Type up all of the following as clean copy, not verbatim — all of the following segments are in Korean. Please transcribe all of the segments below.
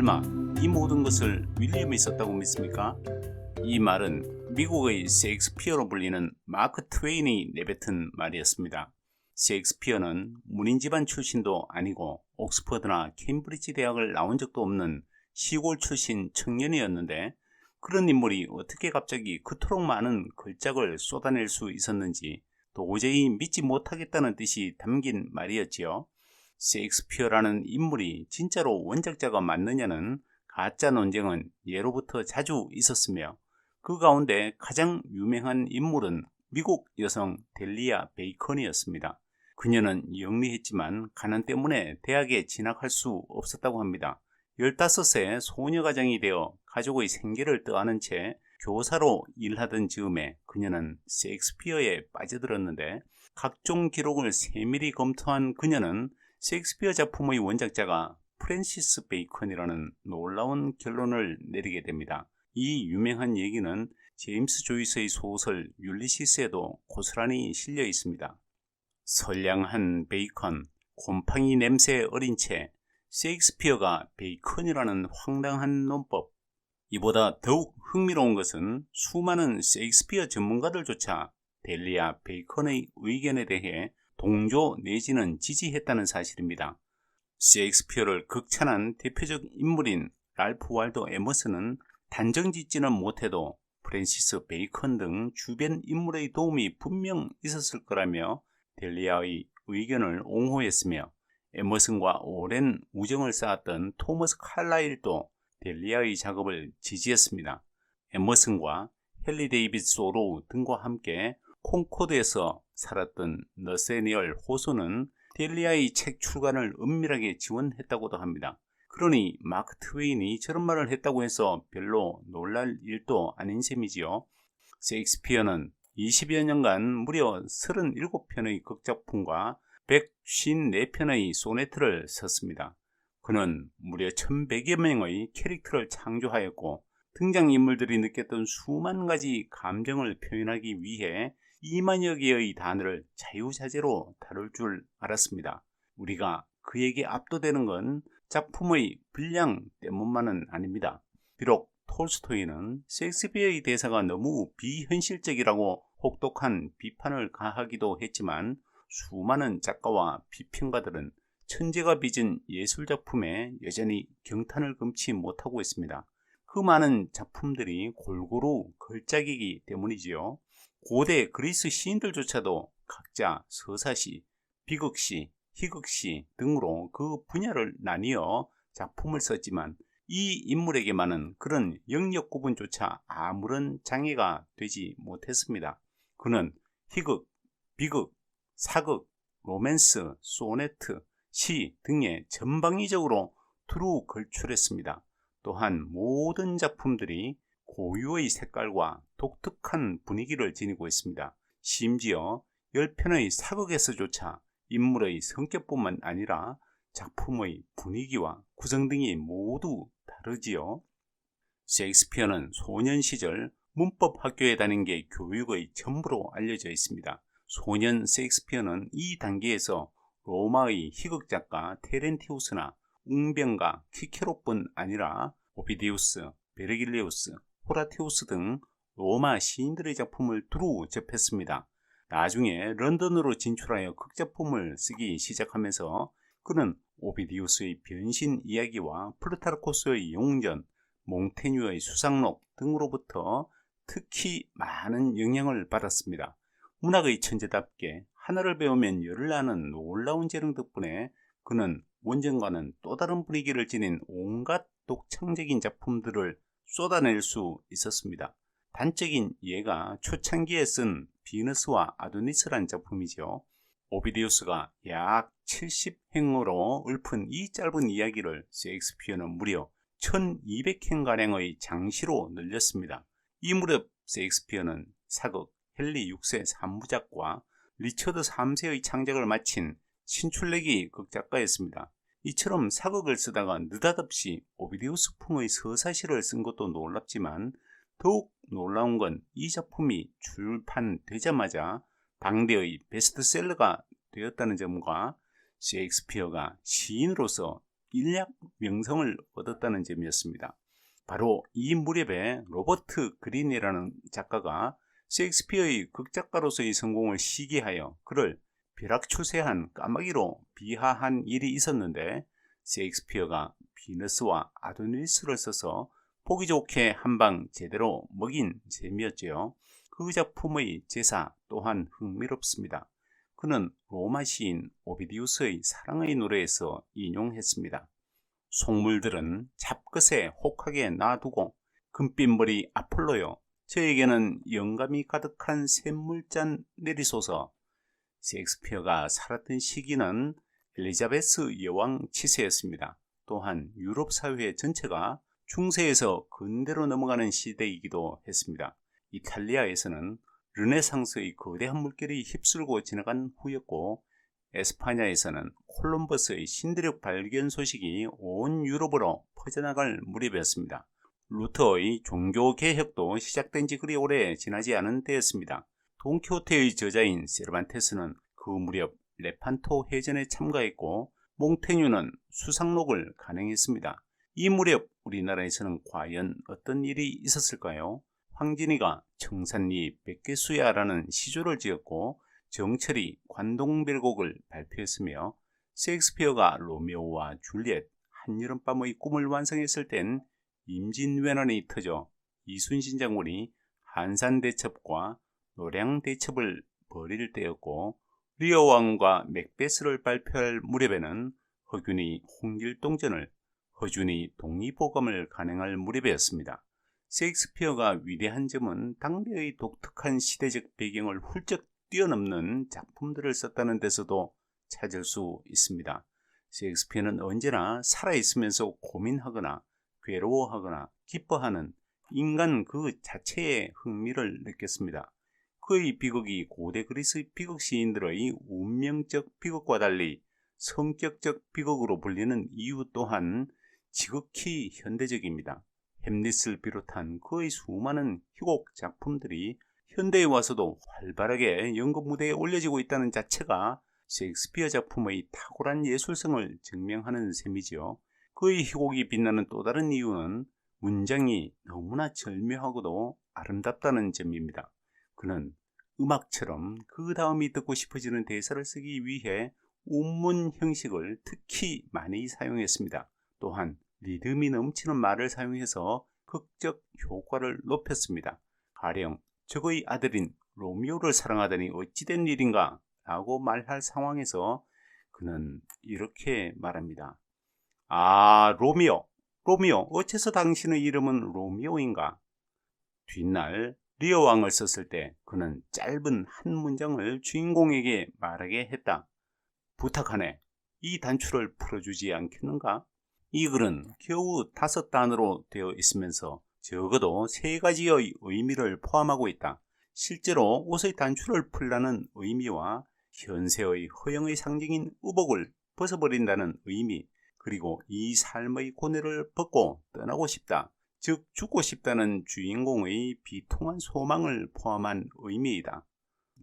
설마 이 모든 것을 윌리엄이 썼다고 믿습니까? 이 말은 미국의 셰익스피어로 불리는 마크 트웨인이 내뱉은 말이었습니다. 셰익스피어는 문인 집안 출신도 아니고 옥스퍼드나 케임브리지 대학을 나온 적도 없는 시골 출신 청년이었는데, 그런 인물이 어떻게 갑자기 그토록 많은 걸작을 쏟아낼 수 있었는지 도저히 믿지 못하겠다는 뜻이 담긴 말이었지요. 셰익스피어라는 인물이 진짜로 원작자가 맞느냐는 가짜 논쟁은 예로부터 자주 있었으며, 그 가운데 가장 유명한 인물은 미국 여성 델리아 베이컨이었습니다. 그녀는 영리했지만 가난 때문에 대학에 진학할 수 없었다고 합니다. 15세 소녀가장이 되어 가족의 생계를 떠안은 채 교사로 일하던 즈음에 그녀는 셰익스피어에 빠져들었는데, 각종 기록을 세밀히 검토한 그녀는 셰익스피어 작품의 원작자가 프랜시스 베이컨이라는 놀라운 결론을 내리게 됩니다. 이 유명한 얘기는 제임스 조이스의 소설 율리시스에도 고스란히 실려 있습니다. 선량한 베이컨, 곰팡이 냄새 어린 채 셰익스피어가 베이컨이라는 황당한 논법. 이보다 더욱 흥미로운 것은 수많은 셰익스피어 전문가들조차 델리아 베이컨의 의견에 대해 동조 내지는 지지했다는 사실입니다. 셰익스피어를 극찬한 대표적 인물인 랄프 월도 에머슨은 단정짓지는 못해도 프랜시스 베이컨 등 주변 인물의 도움이 분명 있었을 거라며 델리아의 의견을 옹호했으며, 에머슨과 오랜 우정을 쌓았던 토머스 칼라일도 델리아의 작업을 지지했습니다. 에머슨과 헨리 데이빗 소로우 등과 함께 콩코드에서 살았던 너세니얼 호소는 델리아의 책 출간을 은밀하게 지원했다고도 합니다. 그러니 마크 트웨인이 저런 말을 했다고 해서 별로 놀랄 일도 아닌 셈이지요. 셰익스피어는 20여 년간 무려 37편의 극작품과 154편의 소네트를 썼습니다. 그는 무려 1100여 명의 캐릭터를 창조하였고, 등장인물들이 느꼈던 수만 가지 감정을 표현하기 위해 2만여 개의 단어를 자유자재로 다룰 줄 알았습니다. 우리가 그에게 압도되는 건 작품의 분량 때문만은 아닙니다. 비록 톨스토이는 셰익스피어의 대사가 너무 비현실적이라고 혹독한 비판을 가하기도 했지만, 수많은 작가와 비평가들은 천재가 빚은 예술작품에 여전히 경탄을 금치 못하고 있습니다. 그 많은 작품들이 골고루 걸작이기 때문이지요. 고대 그리스 시인들조차도 각자 서사시, 비극시, 희극시 등으로 그 분야를 나뉘어 작품을 썼지만, 이 인물에게만은 그런 영역 구분조차 아무런 장애가 되지 못했습니다. 그는 희극, 비극, 사극, 로맨스, 소네트, 시 등에 전방위적으로 두루 걸출했습니다. 또한 모든 작품들이 고유의 색깔과 독특한 분위기를 지니고 있습니다. 심지어 10편의 사극에서조차 인물의 성격뿐만 아니라 작품의 분위기와 구성 등이 모두 다르지요. 셰익스피어는 소년 시절 문법 학교에 다닌 게 교육의 전부로 알려져 있습니다. 소년 셰익스피어는 이 단계에서 로마의 희극 작가 테렌티우스나 웅변가 키케로뿐 아니라 오비디우스, 베르길리우스, 호라티우스 등 로마 시인들의 작품을 두루 접했습니다. 나중에 런던으로 진출하여 극작품을 쓰기 시작하면서 그는 오비디우스의 변신 이야기와 플루타르코스의 용전, 몽테뉴의 수상록 등으로부터 특히 많은 영향을 받았습니다. 문학의 천재답게 하나를 배우면 열을 낳는 놀라운 재능 덕분에 그는 원전과는 또 다른 분위기를 지닌 온갖 독창적인 작품들을 쏟아낼 수 있었습니다. 단적인 예가 초창기에 쓴 비너스와 아도니스란 작품이죠. 오비디우스가 약 70행으로 읊은 이 짧은 이야기를 셰익스피어는 무려 1200행가량의 장시로 늘렸습니다. 이 무렵 셰익스피어는 사극 헨리 6세 3부작과 리처드 3세의 창작을 마친 신출내기 극작가였습니다. 이처럼 사극을 쓰다가 느닷없이 오비디우스풍의 서사시를 쓴 것도 놀랍지만, 더욱 놀라운 건 이 작품이 출판되자마자 당대의 베스트셀러가 되었다는 점과 셰익스피어가 시인으로서 일약 명성을 얻었다는 점이었습니다. 바로 이 무렵에 로버트 그린이라는 작가가 셰익스피어의 극작가로서의 성공을 시기하여 그를 벼락추세한 까마귀로 비하한 일이 있었는데, 셰익스피어가 비너스와 아도니스를 써서 보기 좋게 한방 제대로 먹인 셈이었지요. 그 작품의 제사 또한 흥미롭습니다. 그는 로마 시인 오비디우스의 사랑의 노래에서 인용했습니다. 속물들은 잡것에 혹하게 놔두고 금빛머리 아폴로요, 저에게는 영감이 가득한 샘물잔 내리소서. 셰익스피어가 살았던 시기는 엘리자베스 여왕 치세였습니다. 또한 유럽 사회 전체가 중세에서 근대로 넘어가는 시대이기도 했습니다. 이탈리아에서는 르네상스의 거대한 물결이 휩쓸고 지나간 후였고, 에스파냐에서는 콜럼버스의 신대륙 발견 소식이 온 유럽으로 퍼져나갈 무렵이었습니다. 루터의 종교개혁도 시작된 지 그리 오래 지나지 않은 때였습니다. 돈키호테의 저자인 세르반테스는 그 무렵 레판토 해전에 참가했고, 몽테뉴는 수상록을 간행했습니다. 이 무렵 우리나라에서는 과연 어떤 일이 있었을까요? 황진이가 청산리 백개수야라는 시조를 지었고, 정철이 관동별곡을 발표했으며, 셰익스피어가 로미오와 줄리엣, 한여름밤의 꿈을 완성했을 땐 임진왜란이 터져 이순신 장군이 한산대첩과 노량대첩을 벌일 때였고, 리어 왕과 맥베스를 발표할 무렵에는 허균이 홍길동전을, 허준이 독립보감을 간행할 무렵이었습니다. 셰익스피어가 위대한 점은 당대의 독특한 시대적 배경을 훌쩍 뛰어넘는 작품들을 썼다는 데서도 찾을 수 있습니다. 셰익스피어는 언제나 살아있으면서 고민하거나 괴로워하거나 기뻐하는 인간 그 자체의 흥미를 느꼈습니다. 그의 비극이 고대 그리스 비극 시인들의 운명적 비극과 달리 성격적 비극으로 불리는 이유 또한 지극히 현대적입니다. 햄릿을 비롯한 그의 수많은 희곡 작품들이 현대에 와서도 활발하게 연극 무대에 올려지고 있다는 자체가 셰익스피어 작품의 탁월한 예술성을 증명하는 셈이지요. 그의 희곡이 빛나는 또 다른 이유는 문장이 너무나 절묘하고도 아름답다는 점입니다. 그는 음악처럼 그 다음이 듣고 싶어지는 대사를 쓰기 위해 운문 형식을 특히 많이 사용했습니다. 또한 리듬이 넘치는 말을 사용해서 극적 효과를 높였습니다. 가령 적의 아들인 로미오를 사랑하다니 어찌된 일인가 라고 말할 상황에서 그는 이렇게 말합니다. 아, 로미오, 어째서 당신의 이름은 로미오인가? 뒷날 리어 왕을 썼을 때 그는 짧은 한 문장을 주인공에게 말하게 했다. 부탁하네, 이 단추를 풀어주지 않겠는가? 이 글은 겨우 5단어로 되어 있으면서 적어도 3가지의 의미를 포함하고 있다. 실제로 옷의 단추를 풀라는 의미와 현세의 허영의 상징인 의복을 벗어버린다는 의미, 그리고 이 삶의 고뇌를 벗고 떠나고 싶다, 즉 죽고 싶다는 주인공의 비통한 소망을 포함한 의미이다.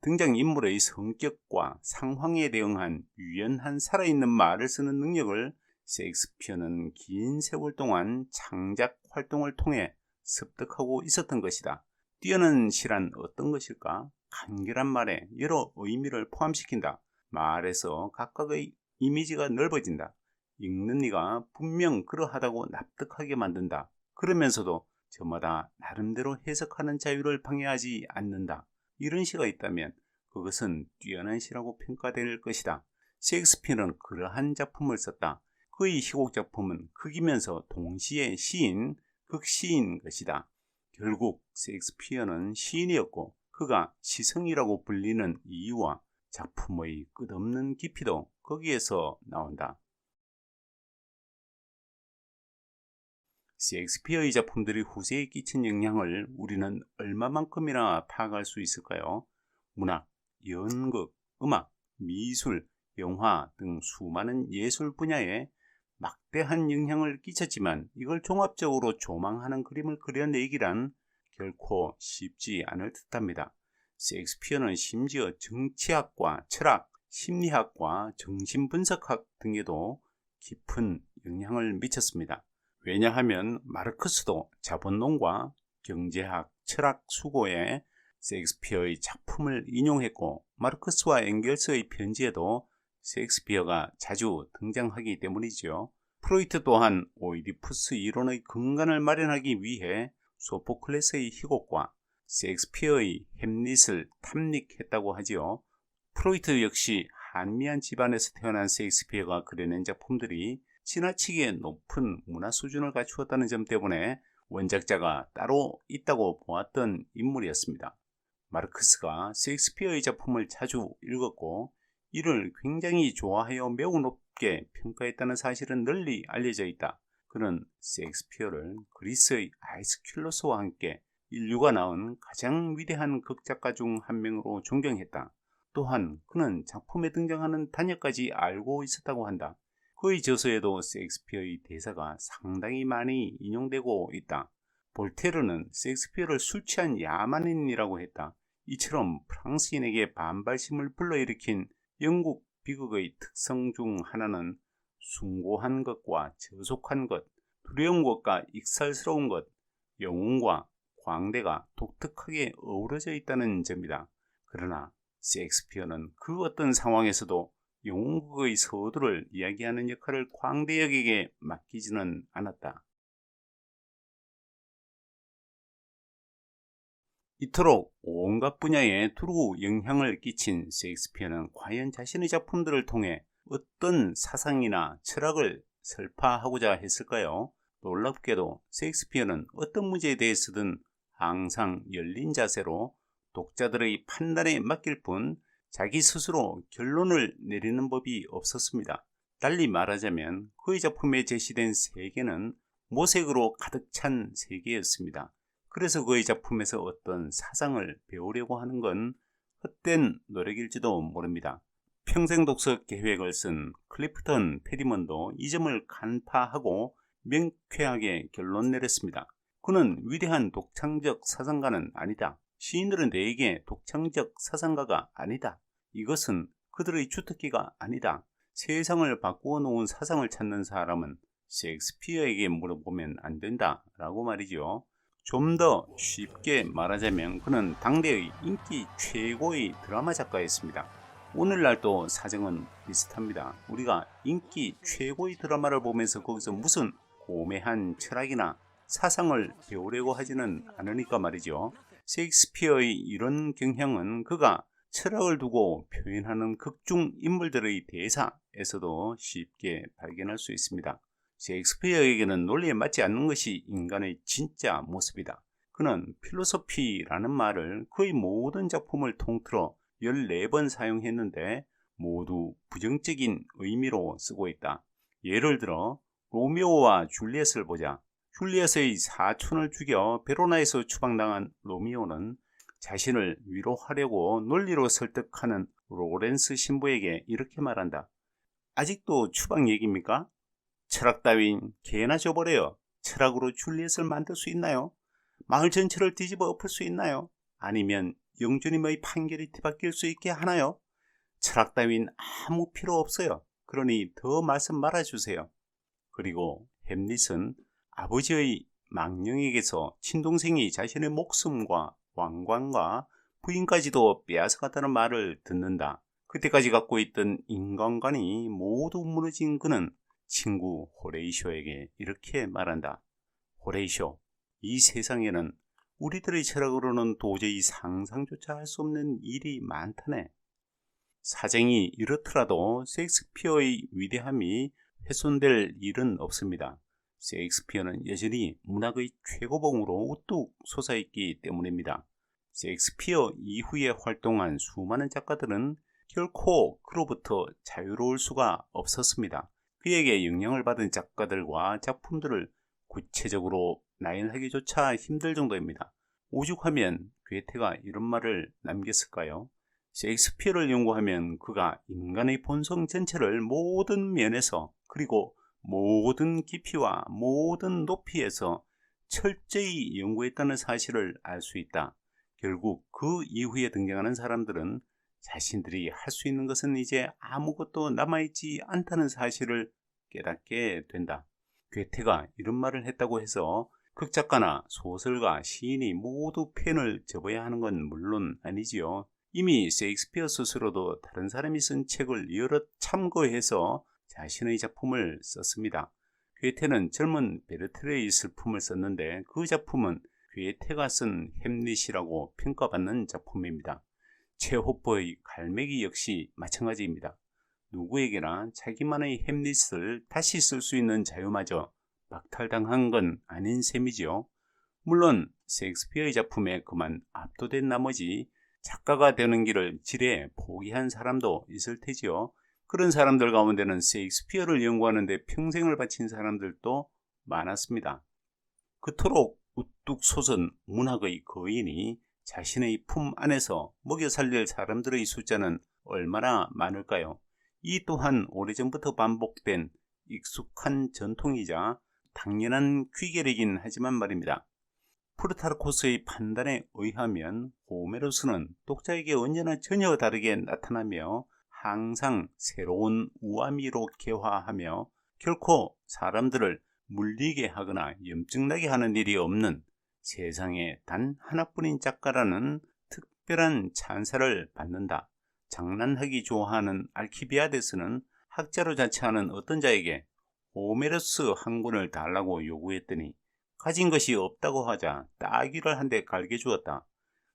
등장인물의 성격과 상황에 대응한 유연한 살아있는 말을 쓰는 능력을 셰익스피어는 긴 세월 동안 창작 활동을 통해 습득하고 있었던 것이다. 뛰어난 시란 어떤 것일까? 간결한 말에 여러 의미를 포함시킨다. 말에서 각각의 이미지가 넓어진다. 읽는 이가 분명 그러하다고 납득하게 만든다. 그러면서도 저마다 나름대로 해석하는 자유를 방해하지 않는다. 이런 시가 있다면 그것은 뛰어난 시라고 평가될 것이다. 셰익스피어는 그러한 작품을 썼다. 그의 희곡 작품은 극이면서 동시에 시인, 극시인 것이다. 결국 셰익스피어는 시인이었고 그가 시성이라고 불리는 이유와 작품의 끝없는 깊이도 거기에서 나온다. 셰익스피어의 작품들이 후세에 끼친 영향을 우리는 얼마만큼이나 파악할 수 있을까요? 문학, 연극, 음악, 미술, 영화 등 수많은 예술 분야에 막대한 영향을 끼쳤지만 이걸 종합적으로 조망하는 그림을 그려내기란 결코 쉽지 않을 듯합니다. 셰익스피어는 심지어 정치학과 철학, 심리학과 정신분석학 등에도 깊은 영향을 미쳤습니다. 왜냐하면 마르크스도 자본론과 경제학, 철학 수고에 셰익스피어의 작품을 인용했고 마르크스와 엥겔스의 편지에도 셰익스피어가 자주 등장하기 때문이죠. 프로이트 또한 오이디푸스 이론의 근간을 마련하기 위해 소포클레스의 희곡과 셰익스피어의 햄릿을 탐닉했다고 하지요. 프로이트 역시 한미한 집안에서 태어난 셰익스피어가 그려낸 작품들이 지나치게 높은 문화 수준을 갖추었다는 점 때문에 원작자가 따로 있다고 보았던 인물이었습니다. 마르크스가 셰익스피어의 작품을 자주 읽었고 이를 굉장히 좋아하여 매우 높게 평가했다는 사실은 널리 알려져 있다. 그는 셰익스피어를 그리스의 아이스큘러스와 함께 인류가 낳은 가장 위대한 극작가 중 한 명으로 존경했다. 또한 그는 작품에 등장하는 단어까지 알고 있었다고 한다. 그의 저서에도 셰익스피어의 대사가 상당히 많이 인용되고 있다. 볼테르는 셰익스피어를 술 취한 야만인이라고 했다. 이처럼 프랑스인에게 반발심을 불러일으킨 영국 비극의 특성 중 하나는 숭고한 것과 저속한 것, 두려운 것과 익살스러운 것, 영웅과 광대가 독특하게 어우러져 있다는 점이다. 그러나 셰익스피어는 그 어떤 상황에서도 영웅극의 서두를 이야기하는 역할을 광대역에게 맡기지는 않았다. 이토록 온갖 분야에 두루 영향을 끼친 셰익스피어는 과연 자신의 작품들을 통해 어떤 사상이나 철학을 설파하고자 했을까요? 놀랍게도 셰익스피어는 어떤 문제에 대해서든 항상 열린 자세로 독자들의 판단에 맡길 뿐 자기 스스로 결론을 내리는 법이 없었습니다. 달리 말하자면 그의 작품에 제시된 세계는 모색으로 가득 찬 세계였습니다. 그래서 그의 작품에서 어떤 사상을 배우려고 하는 건 헛된 노력일지도 모릅니다. 평생 독서 계획을 쓴 클리프턴 페리먼도 이 점을 간파하고 명쾌하게 결론 내렸습니다. 그는 위대한 독창적 사상가는 아니다. 시인들은 내게 독창적 사상가가 아니다. 이것은 그들의 주특기가 아니다. 세상을 바꾸어 놓은 사상을 찾는 사람은 셰익스피어에게 물어보면 안 된다 라고 말이죠. 좀 더 쉽게 말하자면 그는 당대의 인기 최고의 드라마 작가였습니다. 오늘날도 사정은 비슷합니다. 우리가 인기 최고의 드라마를 보면서 거기서 무슨 고매한 철학이나 사상을 배우려고 하지는 않으니까 말이죠. 셰익스피어의 이런 경향은 그가 철학을 두고 표현하는 극중 인물들의 대사에서도 쉽게 발견할 수 있습니다. 셰익스피어에게는 논리에 맞지 않는 것이 인간의 진짜 모습이다. 그는 필로소피라는 말을 그의 모든 작품을 통틀어 14번 사용했는데 모두 부정적인 의미로 쓰고 있다. 예를 들어 로미오와 줄리엣을 보자. 줄리엣의 사촌을 죽여 베로나에서 추방당한 로미오는 자신을 위로하려고 논리로 설득하는 로렌스 신부에게 이렇게 말한다. 아직도 추방 얘기입니까? 철학 따윈 개나 줘버려요. 철학으로 줄리엣을 만들 수 있나요? 마을 전체를 뒤집어 엎을 수 있나요? 아니면 영주님의 판결이 뒤바뀔 수 있게 하나요? 철학 따윈 아무 필요 없어요. 그러니 더 말씀 말아주세요. 그리고 햄릿은 아버지의 망령에게서 친동생이 자신의 목숨과 왕관과 부인까지도 빼앗아갔다는 말을 듣는다. 그때까지 갖고 있던 인간관이 모두 무너진 그는 친구 호레이쇼에게 이렇게 말한다. 호레이쇼, 이 세상에는 우리들의 철학으로는 도저히 상상조차 할 수 없는 일이 많다네. 사정이 이렇더라도 셰익스피어의 위대함이 훼손될 일은 없습니다. 셰익스피어는 여전히 문학의 최고봉으로 우뚝 솟아있기 때문입니다. 셰익스피어 이후에 활동한 수많은 작가들은 결코 그로부터 자유로울 수가 없었습니다. 그에게 영향을 받은 작가들과 작품들을 구체적으로 나열하기조차 힘들 정도입니다. 오죽하면 괴테가 이런 말을 남겼을까요? 셰익스피어를 연구하면 그가 인간의 본성 전체를 모든 면에서 그리고 모든 깊이와 모든 높이에서 철저히 연구했다는 사실을 알 수 있다. 결국 그 이후에 등장하는 사람들은 자신들이 할 수 있는 것은 이제 아무것도 남아있지 않다는 사실을 깨닫게 된다. 괴테가 이런 말을 했다고 해서 극작가나 소설가, 시인이 모두 펜을 접어야 하는 건 물론 아니지요. 이미 셰익스피어 스스로도 다른 사람이 쓴 책을 여러 참고해서 자신의 작품을 썼습니다. 괴테는 젊은 베르테르의 슬픔을 썼는데 그 작품은 괴테가 쓴 햄릿이라고 평가받는 작품입니다. 체호프의 갈매기 역시 마찬가지입니다. 누구에게나 자기만의 햄릿을 다시 쓸 수 있는 자유마저 박탈당한 건 아닌 셈이지요. 물론 셰익스피어의 작품에 그만 압도된 나머지 작가가 되는 길을 지레 포기한 사람도 있을 테지요. 그런 사람들 가운데는 셰익스피어를 연구하는 데 평생을 바친 사람들도 많았습니다. 그토록 우뚝 솟은 문학의 거인이 자신의 품 안에서 먹여 살릴 사람들의 숫자는 얼마나 많을까요? 이 또한 오래전부터 반복된 익숙한 전통이자 당연한 귀결이긴 하지만 말입니다. 프루타르코스의 판단에 의하면 호메로스는 독자에게 언제나 전혀 다르게 나타나며 항상 새로운 우아미로 개화하며 결코 사람들을 물리게 하거나 염증나게 하는 일이 없는 세상에 단 하나뿐인 작가라는 특별한 찬사를 받는다. 장난하기 좋아하는 알키비아데스는 학자로 자처하는 어떤 자에게 호메로스 한 권을 달라고 요구했더니 가진 것이 없다고 하자 따귀를 한 대 갈겨 주었다.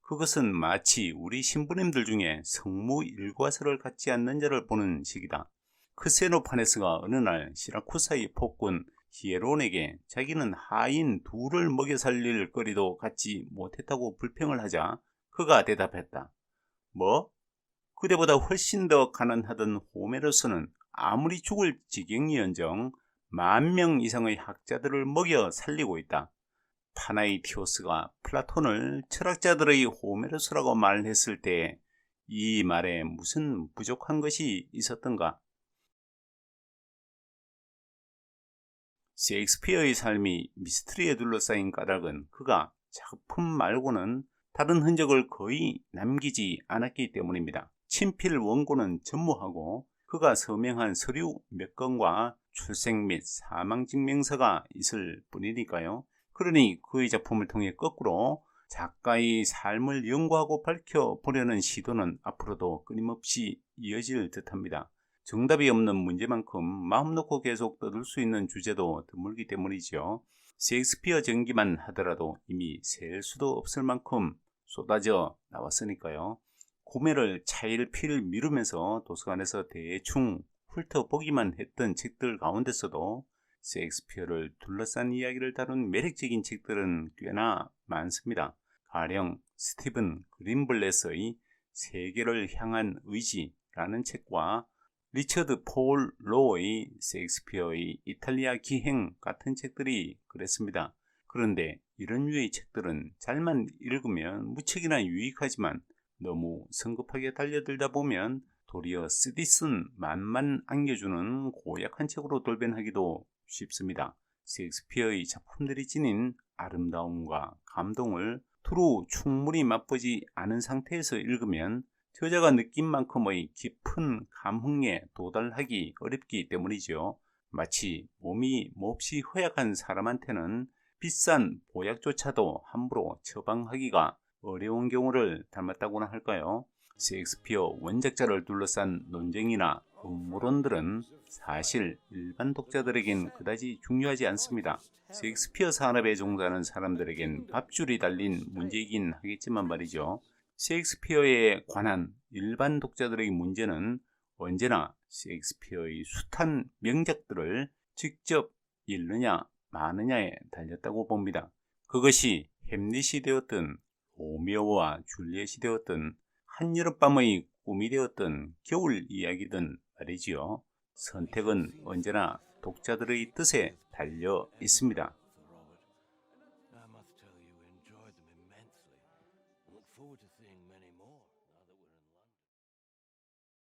그것은 마치 우리 신부님들 중에 성무 일과서를 갖지 않는 자를 보는 식이다. 크세노파네스가 어느 날 시라쿠사의 폭군 히에론에게 자기는 하인 둘을 먹여 살릴 거리도 갖지 못했다고 불평을 하자 그가 대답했다. 뭐? 그대보다 훨씬 더 가난하던 호메로스는 아무리 죽을 지경이언정 10,000명 이상의 학자들을 먹여 살리고 있다. 파나이티오스가 플라톤을 철학자들의 호메로스라고 말했을 때 이 말에 무슨 부족한 것이 있었던가? 셰익스피어의 삶이 미스터리에 둘러싸인 까닭은 그가 작품 말고는 다른 흔적을 거의 남기지 않았기 때문입니다. 친필 원고는 전무하고 그가 서명한 서류 몇 건과 출생 및 사망 증명서가 있을 뿐이니까요. 그러니 그의 작품을 통해 거꾸로 작가의 삶을 연구하고 밝혀보려는 시도는 앞으로도 끊임없이 이어질 듯합니다. 정답이 없는 문제만큼 마음 놓고 계속 떠들 수 있는 주제도 드물기 때문이죠. 셰익스피어 전기만 하더라도 이미 셀 수도 없을 만큼 쏟아져 나왔으니까요. 구매를 차일피일 미루면서 도서관에서 대충 훑어보기만 했던 책들 가운데서도 셰익스피어를 둘러싼 이야기를 다룬 매력적인 책들은 꽤나 많습니다. 가령 스티븐 그린블렛의 세계를 향한 의지라는 책과 리처드 폴 로의 셰익스피어의 이탈리아 기행 같은 책들이 그랬습니다. 그런데 이런 류의 책들은 잘만 읽으면 무척이나 유익하지만 너무 성급하게 달려들다 보면 도리어 쓰디쓴 맛만 안겨주는 고약한 책으로 돌변하기도 쉽습니다. 셰익스피어의 작품들이 지닌 아름다움과 감동을 두루 충분히 맛보지 않은 상태에서 읽으면 저자가 느낀 만큼의 깊은 감흥에 도달하기 어렵기 때문이죠. 마치 몸이 몹시 허약한 사람한테는 비싼 보약조차도 함부로 처방하기가 어려운 경우를 닮았다고나 할까요? 셰익스피어 원작자를 둘러싼 논쟁이나 음모론들은 사실 일반 독자들에겐 그다지 중요하지 않습니다. 셰익스피어 산업에 종사하는 사람들에겐 밥줄이 달린 문제이긴 하겠지만 말이죠. 셰익스피어에 관한 일반 독자들의 문제는 언제나 셰익스피어의 숱한 명작들을 직접 읽느냐 마느냐에 달렸다고 봅니다. 그것이 햄릿이 되었든 로미오와 줄리엣이 되었든 한여름밤의 꿈이 되었든 겨울 이야기든 말이지요. 선택은 언제나 독자들의 뜻에 달려 있습니다.